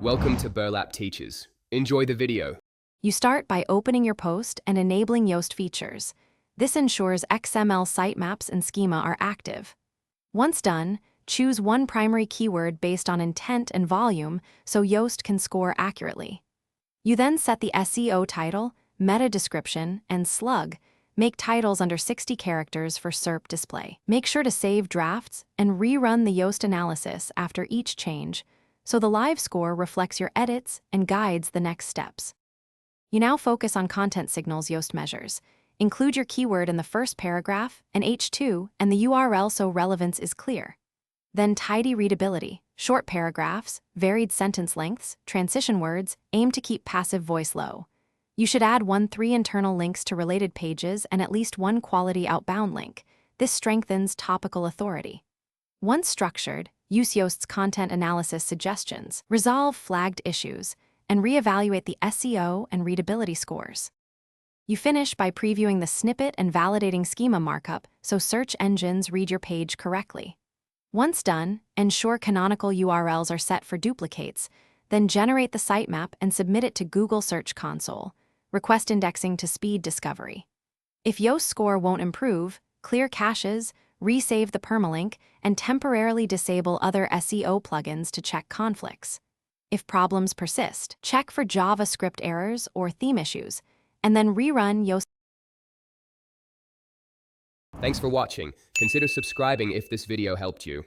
Welcome to Burlap Teachers. Enjoy the video. You start by opening your post and enabling Yoast features. This ensures XML sitemaps and schema are active. Once done, choose one primary keyword based on intent and volume so Yoast can score accurately. You then set the SEO title, meta description, and slug. Make titles under 60 characters for SERP display. Make sure to save drafts and rerun the Yoast analysis after each change, so the live score reflects your edits and guides the next steps. You now focus on content signals Yoast measures. Include your keyword in the first paragraph and H2 and the URL so relevance is clear. Then tidy readability. Short paragraphs, varied sentence lengths, transition words, aim to keep passive voice low. You should add 1-3 internal links to related pages and at least one quality outbound link. This strengthens topical authority. Once structured, use Yoast's content analysis suggestions, resolve flagged issues, and reevaluate the SEO and readability scores. You finish by previewing the snippet and validating schema markup so search engines read your page correctly. Once done, ensure canonical URLs are set for duplicates, then generate the sitemap and submit it to Google Search Console. Request indexing to speed discovery. If Yoast score won't improve, clear caches, resave the permalink, and temporarily disable other SEO plugins to check conflicts. If problems persist, check for JavaScript errors or theme issues, and then rerun Yoast. Thanks for watching. Consider subscribing if this video helped you.